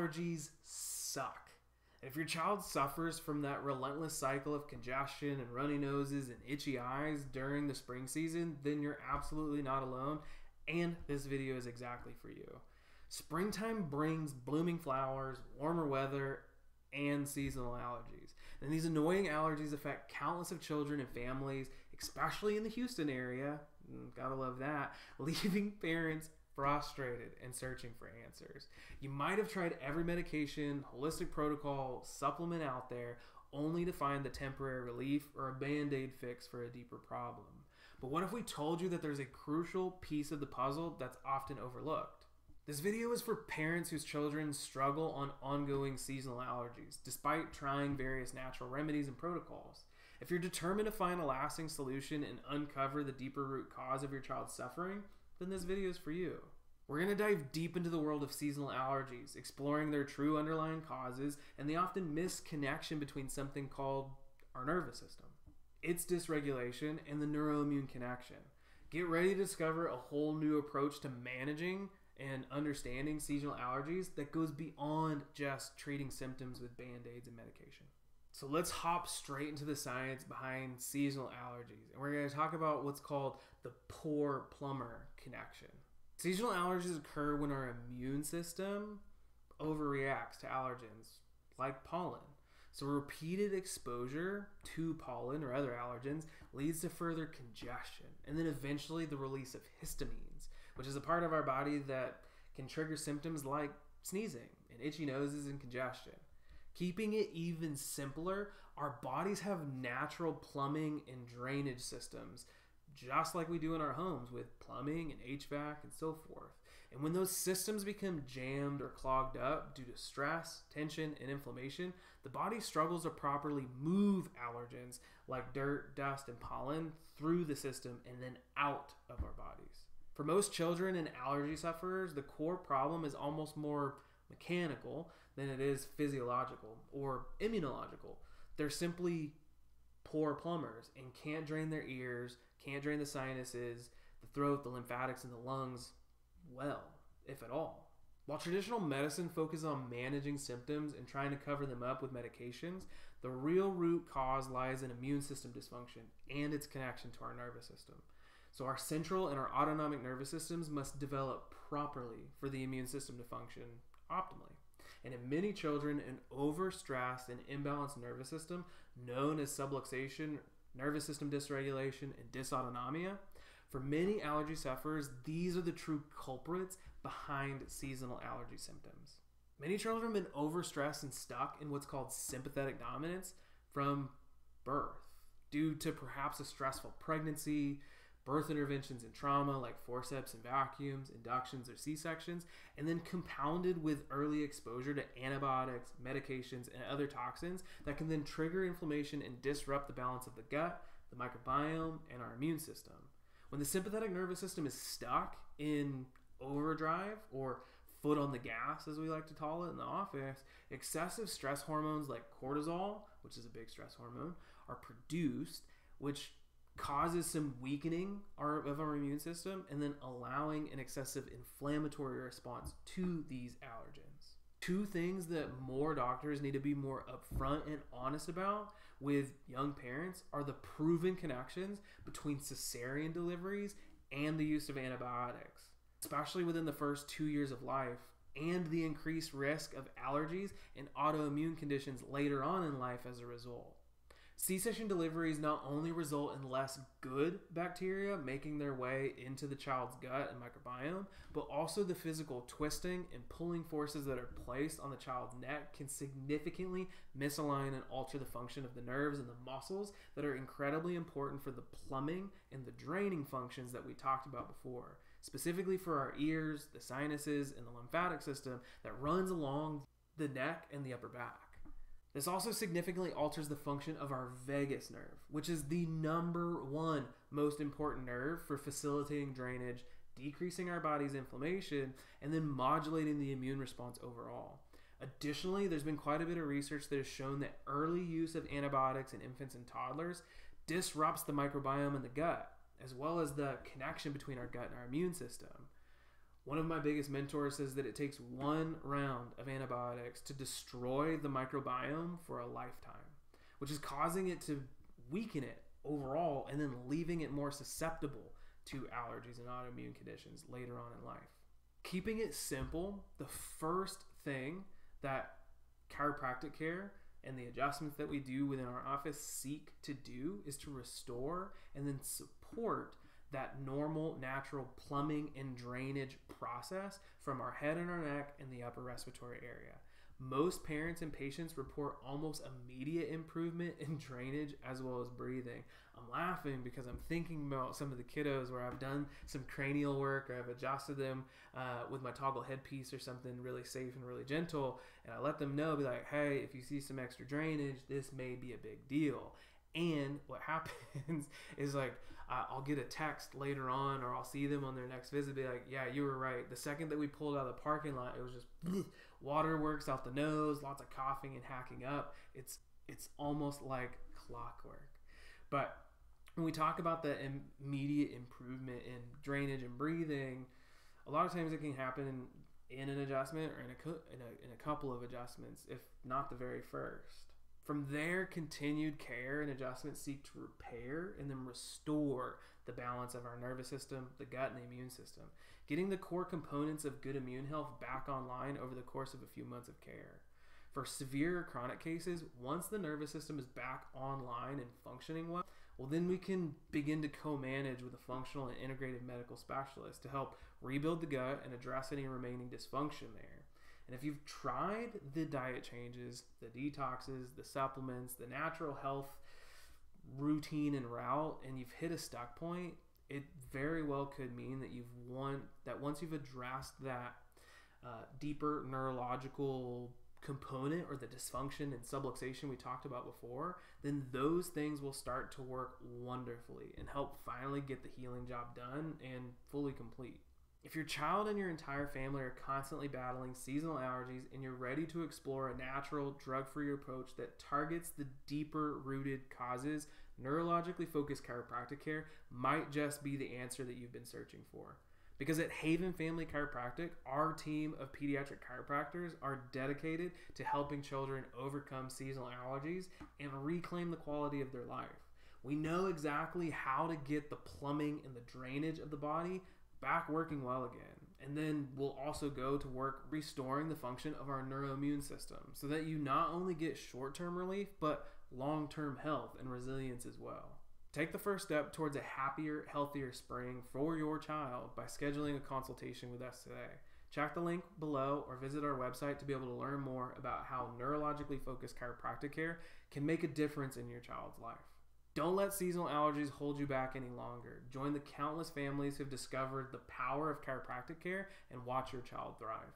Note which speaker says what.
Speaker 1: Allergies suck. And if your child suffers from that relentless cycle of congestion and runny noses and itchy eyes during the spring season, then you're absolutely not alone, and this video is exactly for you. Springtime brings blooming flowers, warmer weather, and seasonal allergies. And these annoying allergies affect countless of children and families, especially in the Houston area, gotta love that, leaving parents frustrated and searching for answers. You might have tried every medication, holistic protocol, supplement out there, only to find the temporary relief or a band-aid fix for a deeper problem. But what if we told you that there's a crucial piece of the puzzle that's often overlooked? This video is for parents whose children struggle on ongoing seasonal allergies, despite trying various natural remedies and protocols. If you're determined to find a lasting solution and uncover the deeper root cause of your child's suffering, then this video is for you. We're going to dive deep into the world of seasonal allergies, exploring their true underlying causes and the often missed connection between something called our nervous system, its dysregulation, and the neuroimmune connection. Get ready to discover a whole new approach to managing and understanding seasonal allergies that goes beyond just treating symptoms with band-aids and medication. So let's hop straight into the science behind seasonal allergies. And we're going to talk about what's called the poor plumber connection. Seasonal allergies occur when our immune system overreacts to allergens like pollen. So repeated exposure to pollen or other allergens leads to further congestion and then eventually the release of histamines, which is a part of our body that can trigger symptoms like sneezing and itchy noses and congestion. Keeping it even simpler, our bodies have natural plumbing and drainage systems, just like we do in our homes with plumbing and HVAC and so forth. And when those systems become jammed or clogged up due to stress, tension, and inflammation, the body struggles to properly move allergens like dirt, dust, and pollen through the system and then out of our bodies. For most children and allergy sufferers, the core problem is almost more mechanical than it is physiological or immunological. They're simply poor plumbers and can't drain their ears, can't drain the sinuses, the throat, the lymphatics, and the lungs well, if at all. While traditional medicine focuses on managing symptoms and trying to cover them up with medications, the real root cause lies in immune system dysfunction and its connection to our nervous system. So our central and our autonomic nervous systems must develop properly for the immune system to function optimally. And in many children, an overstressed and imbalanced nervous system, known as subluxation, nervous system dysregulation, and dysautonomia, for many allergy sufferers, these are the true culprits behind seasonal allergy symptoms. Many children have been overstressed and stuck in what's called sympathetic dominance from birth, due to perhaps a stressful pregnancy, birth interventions and trauma like forceps and vacuums, inductions or C-sections, and then compounded with early exposure to antibiotics, medications, and other toxins that can then trigger inflammation and disrupt the balance of the gut, the microbiome, and our immune system. When the sympathetic nervous system is stuck in overdrive or foot on the gas, as we like to call it in the office, excessive stress hormones like cortisol, which is a big stress hormone, are produced, which causes some weakening of our immune system and then allowing an excessive inflammatory response to these allergens. Two things that more doctors need to be more upfront and honest about with young parents are the proven connections between cesarean deliveries and the use of antibiotics, especially within the first 2 years of life, and the increased risk of allergies and autoimmune conditions later on in life as a result. C-section deliveries not only result in less good bacteria making their way into the child's gut and microbiome, but also the physical twisting and pulling forces that are placed on the child's neck can significantly misalign and alter the function of the nerves and the muscles that are incredibly important for the plumbing and the draining functions that we talked about before, specifically for our ears, the sinuses, and the lymphatic system that runs along the neck and the upper back. This also significantly alters the function of our vagus nerve, which is the #1 most important nerve for facilitating drainage, decreasing our body's inflammation, and then modulating the immune response overall. Additionally, there's been quite a bit of research that has shown that early use of antibiotics in infants and toddlers disrupts the microbiome in the gut, as well as the connection between our gut and our immune system. One of my biggest mentors says that it takes one round of antibiotics to destroy the microbiome for a lifetime, which is causing it to weaken it overall and then leaving it more susceptible to allergies and autoimmune conditions later on in life. Keeping it simple, the first thing that chiropractic care and the adjustments that we do within our office seek to do is to restore and then support that normal, natural plumbing and drainage process from our head and our neck and the upper respiratory area. Most parents and patients report almost immediate improvement in drainage as well as breathing. I'm laughing because I'm thinking about some of the kiddos where I've done some cranial work or I've adjusted them with my toggle headpiece or something really safe and really gentle, and I let them know, be like, hey, if you see some extra drainage, this may be a big deal. And what happens is like, I'll get a text later on, or I'll see them on their next visit, be like, yeah, you were right. The second that we pulled out of the parking lot, it was just water works out the nose, lots of coughing and hacking up. It's almost like clockwork. But when we talk about the immediate improvement in drainage and breathing, a lot of times it can happen in an adjustment or in a couple of adjustments, if not the very first. From there, continued care and adjustments seek to repair and then restore the balance of our nervous system, the gut, and the immune system, getting the core components of good immune health back online over the course of a few months of care. For severe or chronic cases, once the nervous system is back online and functioning well, then we can begin to co-manage with a functional and integrative medical specialist to help rebuild the gut and address any remaining dysfunction there. And if you've tried the diet changes, the detoxes, the supplements, the natural health routine and route, and you've hit a stuck point, it very well could mean that once you've addressed that deeper neurological component or the dysfunction and subluxation we talked about before, then those things will start to work wonderfully and help finally get the healing job done and fully complete. If your child and your entire family are constantly battling seasonal allergies and you're ready to explore a natural, drug-free approach that targets the deeper-rooted causes, neurologically-focused chiropractic care might just be the answer that you've been searching for. Because at Haven Family Chiropractic, our team of pediatric chiropractors are dedicated to helping children overcome seasonal allergies and reclaim the quality of their life. We know exactly how to get the plumbing and the drainage of the body back working well again. And then we'll also go to work restoring the function of our neuroimmune system so that you not only get short-term relief, but long-term health and resilience as well. Take the first step towards a happier, healthier spring for your child by scheduling a consultation with us today. Check the link below or visit our website to be able to learn more about how neurologically focused chiropractic care can make a difference in your child's life. Don't let seasonal allergies hold you back any longer. Join the countless families who have discovered the power of chiropractic care and watch your child thrive.